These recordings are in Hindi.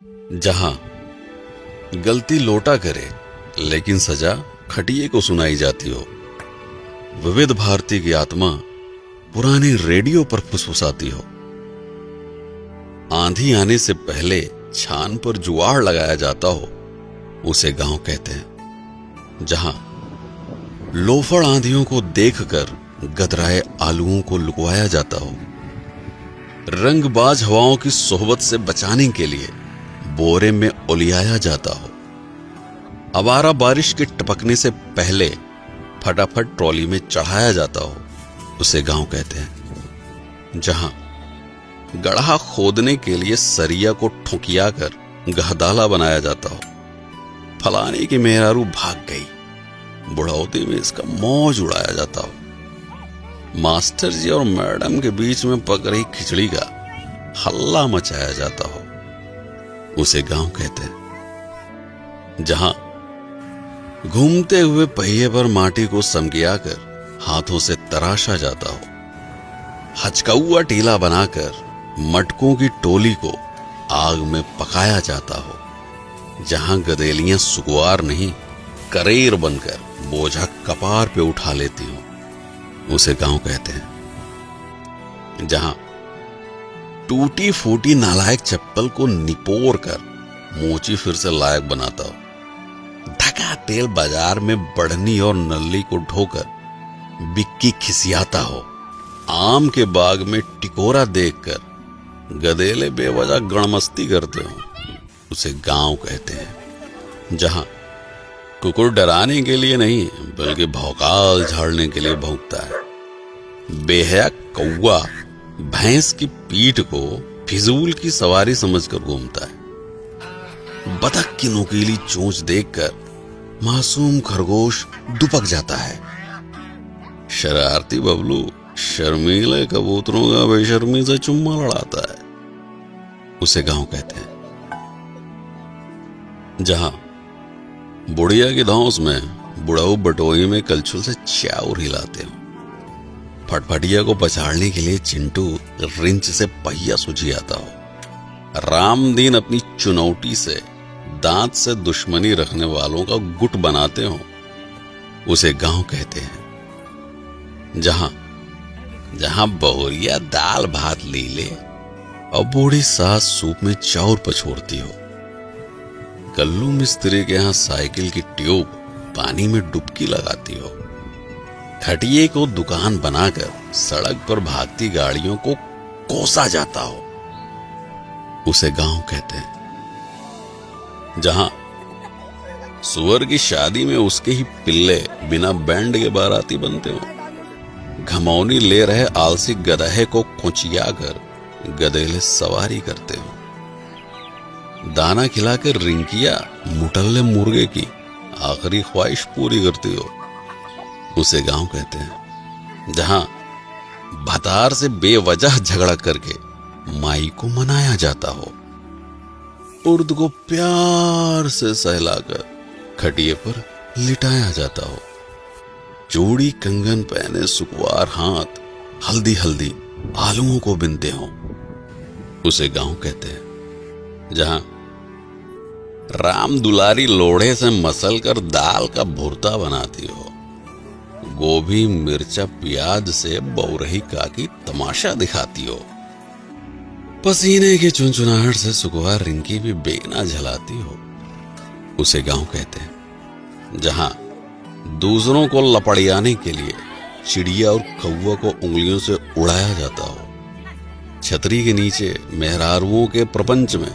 जहां गलती लोटा करे लेकिन सजा खटिए को सुनाई जाती हो, विविध भारती की आत्मा पुराने रेडियो पर फुसफुसाती हो। आंधी आने से पहले छान पर जुआड़ लगाया जाता हो, उसे गांव कहते हैं। जहां लोफड़ आंधियों को देखकर गदराए आलुओं को लुकवाया जाता हो, रंगबाज हवाओं की सोहबत से बचाने के लिए बोरे में उलियाया जाता हो, आवारा बारिश के टपकने से पहले फटाफट ट्रॉली में चढ़ाया जाता हो, उसे गांव कहते हैं। जहां गड्ढा खोदने के लिए सरिया को ठुकिया कर गहदाला बनाया जाता हो, फलाने की मेहरारू भाग गई, बुढ़ौती में इसका मौज उड़ाया जाता हो, मास्टर जी और मैडम के बीच में पक रही खिचड़ी का हल्ला मचाया जाता हो, उसे गांव कहते हैं। जहां घूमते हुए पहिए पर माटी को समगियाकर हाथों से तराशा जाता हो, हचकौआ टीला बनाकर मटकों की टोली को आग में पकाया जाता हो, जहां गदेलियां सुकुआर नहीं करेर बनकर बोझा कपार पे उठा लेती हो, उसे गांव कहते हैं। जहां टूटी फूटी नालायक चप्पल को निपोर कर मोची फिर से लायक बनाता हो, धका तेल बाजार में बढ़नी और नल्ली को ढोकर बिक्की खिसियाता हो, आम के बाग में टिकोरा देखकर गदेले बेवजह गणमस्ती करते हो, उसे गांव कहते हैं। जहां कुकुर डराने के लिए नहीं बल्कि भौकाल झाड़ने के लिए भौंकता है, बेहया कौवा भैंस की पीठ को फिजूल की सवारी समझकर घूमता है, बतख की नुकीली चोंच देखकर मासूम खरगोश दुपक जाता है, शरारती बबलू शर्मीले कबूतरों का बेशर्मी से चुम्मा लड़ाता है, उसे गांव कहते हैं। जहां बुढ़िया की धौंस में बुढ़ाऊ बटोई में कलछुल से चाउर हिलाते हो, फटफटिया को पछाड़ने के लिए चिंटू रिंच से पहिया सुझियाता हो, रामदीन अपनी चुनौती से दांत से दुश्मनी रखने वालों का गुट बनाते हो, उसे गांव कहते हैं। जहां बहुरिया दाल भात लीले और बूढ़ी सास सूप में चाउर पछोड़ती हो, कल्लू मिस्त्री के यहां साइकिल की ट्यूब पानी में डुबकी लगाती हो, खटिए को दुकान बनाकर सड़क पर भागती गाड़ियों को कोसा जाता हो, उसे गांव कहते हैं। जहां सुअर की शादी में उसके ही पिल्ले बिना बैंड के बाराती बनते हो, घमौनी ले रहे आलसी गधे को खुचिया कर गधेले सवारी करते हो, दाना खिलाकर रिंकिया मुटल्ले मुर्गे की आखिरी ख्वाहिश पूरी करती हो, उसे गांव कहते हैं। जहां भतार से बेवजह झगड़ा करके माई को मनाया जाता हो, उर्द को प्यार से सहलाकर खटिए पर लिटाया जाता हो, चूड़ी कंगन पहने सुकुआर हाथ हल्दी हल्दी आलुओं को बिनते हो, उसे गांव कहते हैं। जहां राम दुलारी लोढ़े से मसल कर दाल का भुर्ता बनाती हो, गोभी मिर्चा प्याज से बौरही काकी तमाशा दिखाती हो, पसीने की चुनचुनाहट से सुकुआर रिंकी भी बेना झलाती हो, उसे गांव कहते हैं। जहां दूसरों को लपड़ियाने के लिए चिड़िया और कौवा को उंगलियों से उड़ाया जाता हो, छतरी के नीचे मेहरारुओं के प्रपंच में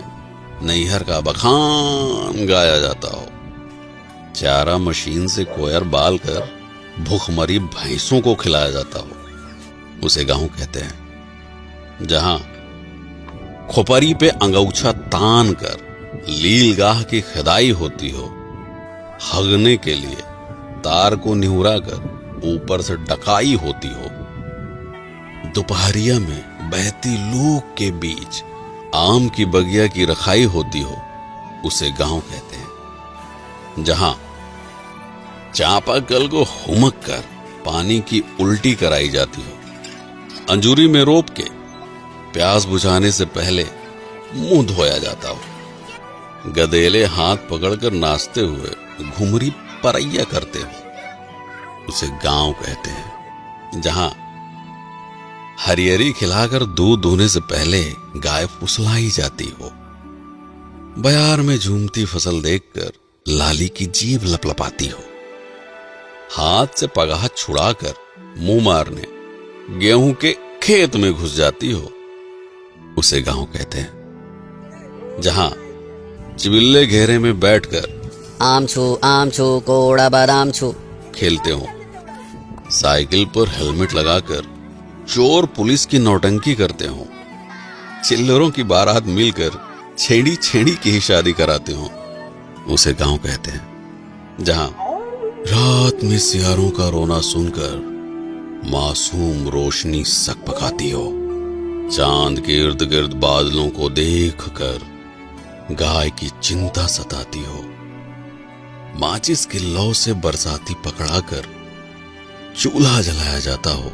नैहर का बखान गाया जाता हो, चारा मशीन से कोयर बाल कर भूखमरी भैंसों को खिलाया जाता हो, उसे गांव कहते हैं। जहां खोपरी पे अंगौछा तान कर लीलगाह की खदाई होती हो, हगने के लिए तार को निहुरा कर ऊपर से डकाई होती हो, दोपहरिया में बहती लूक के बीच आम की बगिया की रखाई होती हो, उसे गांव कहते हैं। जहां चापाकल को हुमक कर पानी की उल्टी कराई जाती हो, अंजूरी में रोप के प्यास बुझाने से पहले मुंह धोया जाता हो, गधेले हाथ पकड़कर नाचते हुए घुमरी परैया करते हो, उसे गांव कहते हैं। जहां हरियरी खिलाकर दूध दूहने से पहले गाय फुसलाई जाती हो, बयार में झूमती फसल देखकर लाली की जीभ लपलपाती हो, हाथ से पगाह छुड़ाकर मुंह मारने गेहूं के खेत में घुस जाती हो, उसे गांव कहते हैं। जहां चिबिल्ले घेरे में बैठकर आम छू कोड़ा बादाम छू खेलते हो, साइकिल पर हेलमेट लगाकर चोर पुलिस की नौटंकी करते हो, चिल्लरों की बारात मिलकर छेड़ी छेड़ी की ही शादी कराते हो, उसे गांव कहते हैं। जहां रात में सियारों का रोना सुनकर मासूम रोशनी सक पकाती हो, चांद के इर्द गिर्द बादलों को देखकर गाय की चिंता सताती हो, माचिस की लौ से बरसाती पकड़ाकर चूल्हा जलाया जाता हो,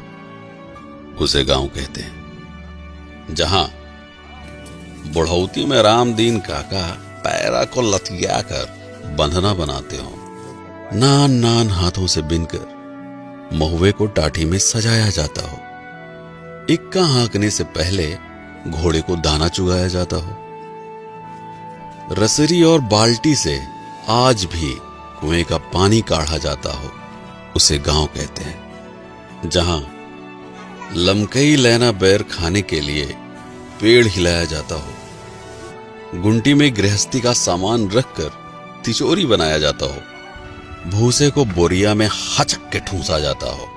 उसे गांव कहते हैं। जहां बुढ़ौती में रामदीन काका पैरा को लथिया कर बंधना बनाते हो, नान नान हाथों से बिनकर महुए को टाठी में सजाया जाता हो, इक्का हाँकने से पहले घोड़े को दाना चुगाया जाता हो, रसरी और बाल्टी से आज भी कुएं का पानी काढ़ा जाता हो, उसे गांव कहते हैं। जहां लमकई लैना बैर खाने के लिए पेड़ हिलाया जाता हो, गुंटी में गृहस्थी का सामान रखकर तिचोरी बनाया जाता हो, भूसे को बोरिया में हचक के ठूंसा जाता हो,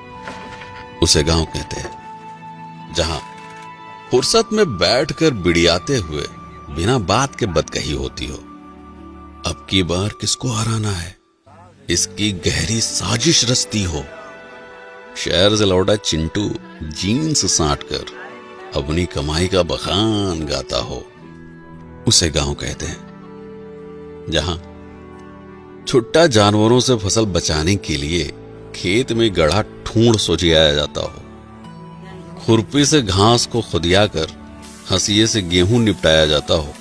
उसे गांव कहते हैं। जहां फुर्सत में बैठकर बिड़ियाते हुए बिना बात के बदकही होती हो, अब की बार किसको हराना है, इसकी गहरी साजिश रचती हो, शहर से लौटा चिंटू जीन्स साट कर अपनी कमाई का बखान गाता हो, उसे गांव कहते हैं। जहां छुट्टा जानवरों से फसल बचाने के लिए खेत में गढ़ा ठूंढ सोचियाया जाता हो, खुरपी से घास को खुदिया कर हंसिये से गेहूं निपटाया जाता हो,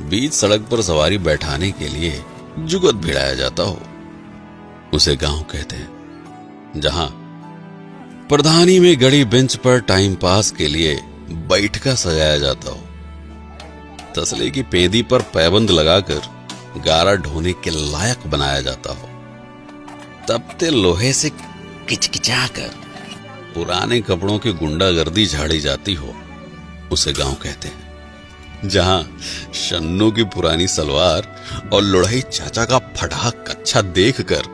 बीच सड़क पर सवारी बैठाने के लिए जुगत भिड़ाया जाता हो, उसे गांव कहते हैं। जहां प्रधानी में गड़ी बेंच पर टाइम पास के लिए बैठका सजाया जाता हो, तसले की पेंदी पर पैबंद लगाकर गारा ढोने के लायक बनाया जाता हो, तपते लोहे से किचकिचाकर पुराने कपड़ों की गुंडागर्दी झाड़ी जाती हो, उसे गांव कहते हैं। जहां शन्नू की पुरानी सलवार और लुढ़ई चाचा का फटा कच्छा देखकर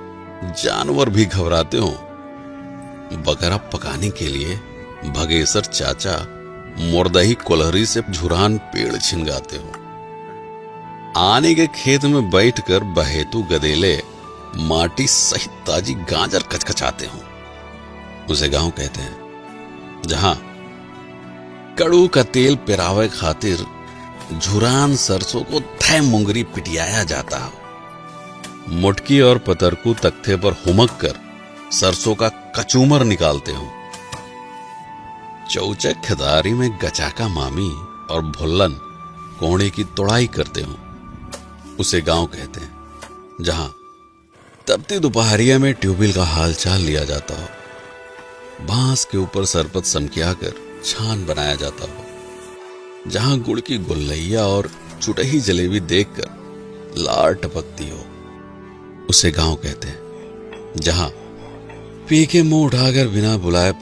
जानवर भी घबराते हो, बकरा पकाने के लिए भगेसर चाचा मुर्दही कोलहरी से झुरान पेड़ छिनगाते हो, आने के खेत में बैठकर बहेतु गदेले माटी सहित ताजी गाजर कचकचाते हो, उसे गांव कहते हैं। जहां कड़ू का तेल पिरावे खातिर झुरान सरसों को थै मुंगरी पिटियाया जाता हो, मुटकी और पतरकू तख्ते पर हुमक कर सरसों का कचूमर निकालते हो, चौचक खिदारी में गचाका मामी और भुल्लन कोहड़े की तोड़ाई करते हो, उसे गांव कहते हैं। जहां तपती दोपहरिया में ट्यूबवेल का हालचाल लिया जाता हो, बांस के ऊपर सरपत समकिया कर छान बनाया जाता हो, जहां गुड़ की गुल्लैया और चुटही जलेबी देखकर लार टपकती हो, उसे गांव कहते हैं। जहां पी के मुंह उठाकर बिना बुलाए